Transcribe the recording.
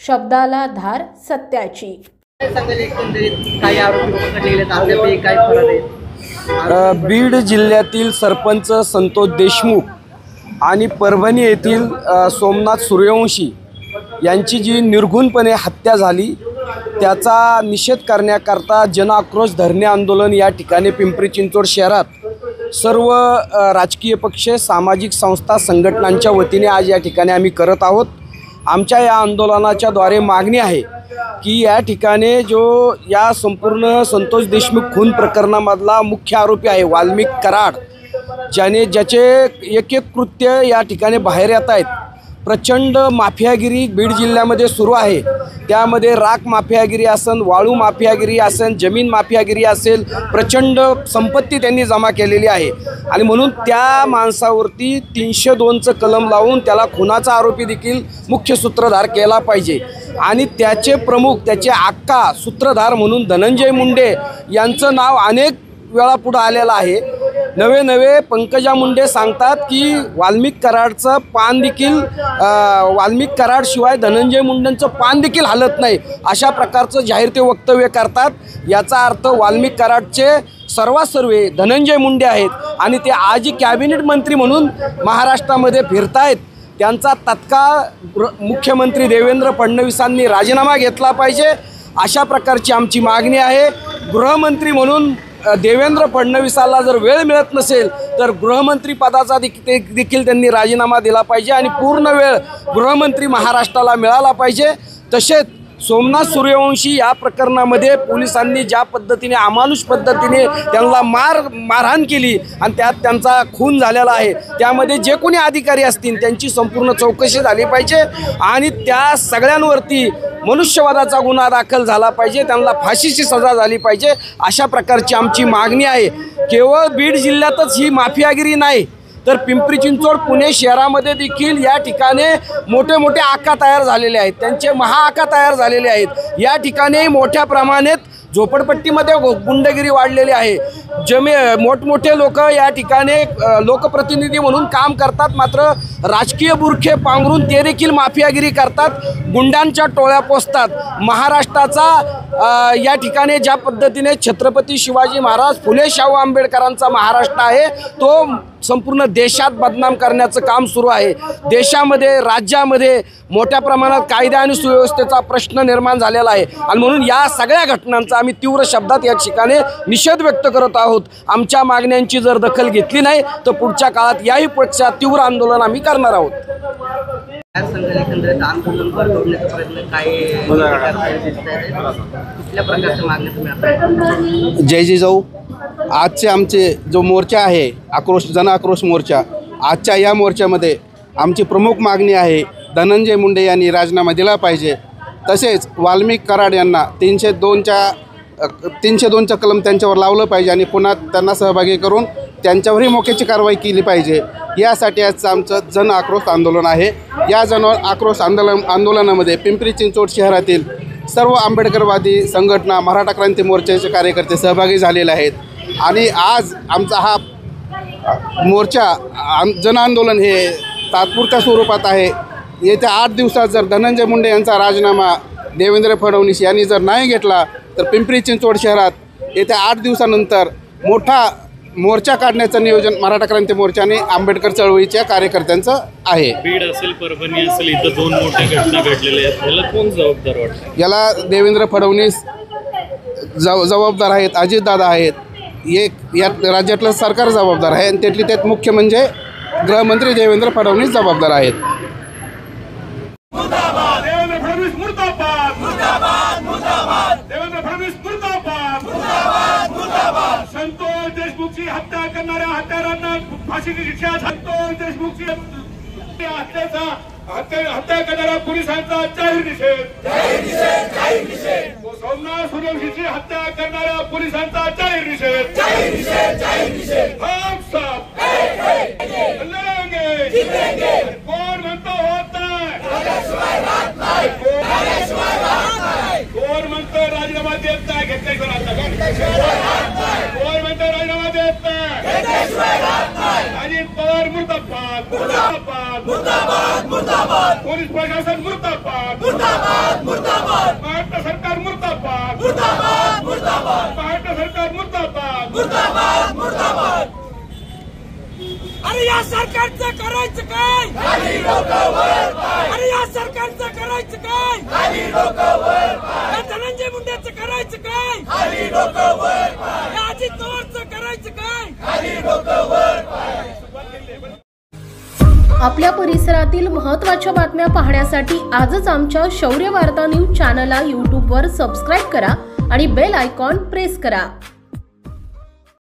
शब्दाला धार सत्याची। बीड जिल्ह्यातील सरपंच संतोष देशमुख आणि परभणी येथील सोमनाथ सूर्यवंशी यांची जी निर्घृणपणे हत्या झाली त्याचा निषेध करण्याकरता जनआक्रोश धरणे आंदोलन या ठिकाणी पिंपरी चिंचवड शहरात सर्व राजकीय पक्ष, सामाजिक संस्था, संघटनांच्या वतीने आज या ठिकाणी आम्ही करत आहोत। आमच्या या आंदोलनाच्या द्वारे मागणी आहे की या ठिकाणी जो या संपूर्ण संतोष देशमुख खून प्रकरणामधला मुख्य आरोपी आहे वाल्मिक कराड, ज्याचे एक कृत्य या ठिकाणी बाहेर येत आहेत। प्रचंड माफियागिरी बीड जिल्ह्यामध्ये सुरू आहे। त्यामध्ये राख माफियागिरी असेल, वाळू माफियागिरी असेल, जमीन माफियागिरी असेल, प्रचंड संपत्ती त्यांनी जमा केलेली आहे आणि म्हणून त्या माणसावरती 302चं कलम लावून त्याला खुनाचा आरोपी देखील मुख्य सूत्रधार केला पाहिजे आणि त्याचे प्रमुख, त्याचे आक्का सूत्रधार म्हणून धनंजय मुंडे यांचं नाव अनेक वेळा पुढे आलेलं आहे। नवे पंकजा मुंडे सांगतात की वाल्मिक कराडचं पान देखील वाल्मिक कराड शिवाय धनंजय मुंडेंचं पान देखील हलत नाही, अशा प्रकारचं जाहीर ते वक्तव्य करतात। याचा अर्थ वाल्मिक कराडचे सर्वे धनंजय मुंडे आहेत आणि ते आजही कॅबिनेट मंत्री म्हणून महाराष्ट्रामध्ये फिरतायत। त्यांचा तत्काळ मुख्यमंत्री देवेंद्र फडणवीसांनी राजीनामा घेतला पाहिजे, अशा प्रकारची आमची मागणी आहे। गृहमंत्री म्हणून देवेंद्र फडणवीसाला जर वेळ मिळत नसेल तर गृहमंत्री पदाचा देखील त्यांनी राजीनामा दिला पाहिजे आणि पूर्ण वेळ गृहमंत्री महाराष्ट्राला मिळाला पाहिजे। तसेच सोमनाथ सूर्यवंशी या प्रकरणामध्ये पोलिसांनी ज्या पद्धतीने अमानुष पद्धतीने त्यांना मारहाण केली आणि त्यात त्यांचा खून झालेला आहे, त्यामध्ये जे कोणी अधिकारी असतील त्यांची संपूर्ण चौकशी झाली पाहिजे आणि त्या सगळ्यांवरती मनुष्यवधाचा गुन्हा दाखल झाला पाहिजे, त्यांना फाशीची सजा झाली पाहिजे, अशा प्रकारची आमची मागणी आहे। केवळ बीड जिल्ह्यातच ही माफियागिरी नाही तर पिंपरी चिंचवड, पुणे शहरामध्ये देखील या ठिकाणी मोठे मोठे आका तयार झालेले आहेत, त्यांचे महाआका तयार झालेले आहेत। या ठिकाणी मोठ्या प्रमाणात झोपडपट्टीमध्ये गुंडगिरी वाढलेली आहे। मोठमोठे लोक या ठिकाणी लोकप्रतिनिधी म्हणून काम करतात, मात्र राजकीय बुरखे पांघरून ते देखील माफियागिरी करतात, गुंडांच्या टोळ्या पोसतात। महाराष्ट्राचा या ठिकाणी ज्या पद्धतीने छत्रपती शिवाजी महाराज, फुले शाहू आंबेडकरांचा महाराष्ट्र आहे तो संपूर्ण देशात बदनाम करण्याचं काम सुरू आहे। देशामध्ये, राज्यामध्ये मोठ्या प्रमाणात कायदा आणि सुव्यवस्थेचा प्रश्न निर्माण झालेला आहे आणि म्हणून या सगळ्या घटनांचा आम्ही तीव्र शब्दात या ठिकाणी निषेध व्यक्त करत आहोत। आमच्या मागण्यांची जर दखल घेतली नाही तर पुढच्या काळात याही पेक्षा तीव्र आंदोलन आम्ही करणार आहोत। जय जिजाऊ। आजचे आमचे जो मोर्चा आहे जन आक्रोश मोर्चा, आजच्या या मोर्चामध्ये आमची प्रमुख मागणी आहे धनंजय मुंडे यांनी राजीनामा दिला पाहिजे। तसेच वाल्मिक कराड यांना 302चं कलम त्यांच्यावर लावलं पाहिजे आणि पुन्हा त्यांना सहभागी करून त्यांच्यावरही मोक्याची कारवाई केली पाहिजे। यासाठी आजचं आमचं जन आक्रोश आंदोलन आहे। या जन आक्रोश आंदोलनामध्ये पिंपरी चिंचवड शहरातील सर्व आंबेडकरवादी संघटना, मराठा क्रांती मोर्चाचे कार्यकर्ते सहभागी झालेले आहेत आणि आज आमचा हा मोर्चा जन आंदोलन हे तात्पुरत्या स्वरूपात आहे। येत्या 8 दिवसात जर धनंजय मुंडे यांचा राजीनामा देवेंद्र फडणवीस यांनी जर नाही घेतला तर पिंपरी चिंचवड शहरात येत्या 8 दिवसानंतर मोठा मोर्चा काढण्याचं नियोजन मराठा क्रांती मोर्चाने आंबेडकर चळवळीच्या कार्यकर्त्यांचं आहे। बीड असेल, परभणी असेल, इथं 2 मोठ्या घटना घडलेल्या आहेत, याला कोण जबाबदार वाटतं? याला देवेंद्र फडणवीस जबाबदार आहेत, अजितदादा आहेत, या राज्यातलं सरकार जबाबदार आहे आणि त्यातली त्यात मुख्य म्हणजे गृहमंत्री देवेंद्र फडणवीस जबाबदार आहेत। संतोष देशमुखची हत्या करणाऱ्या हत्यारांना फाशीची शिक्षा, संतोष देशमुखची हत्या करणाऱ्या पोलिसांचा जाहीर निषेध, सोमनाथ सूर्यवंशीची हत्या करणाऱ्या पोलिसांचा जाहीर निषेध। हम सब लढेंगे, कोण म्हणतो होत नाही, कोण म्हणतो राजीनामा देत नाही, घेतल्याशिवाय कोण म्हणतो राजीनामा देत नाही, अजित पवार मुर्दाबाद, मुर्दाबाद, मुर्दाबाद, मुर्दाबाद, पोलीस प्रशासन मुर्दाबाद, मुर्दाबाद। अरे या सरकारचं करायचं काय? अरे या सरकारचं करायचं काय? या धनंजय मुंडेचं करायचं काय? या अजित पवारचं करायचं काय? आपल्या परिसरातील महत्त्वाच्या बातम्या पाहण्यासाठी आजच आमच्या शौर्य वार्ता न्यूज चॅनलला यूट्यूबवर सबस्क्राईब करा आणि बेल आयकॉन प्रेस करा.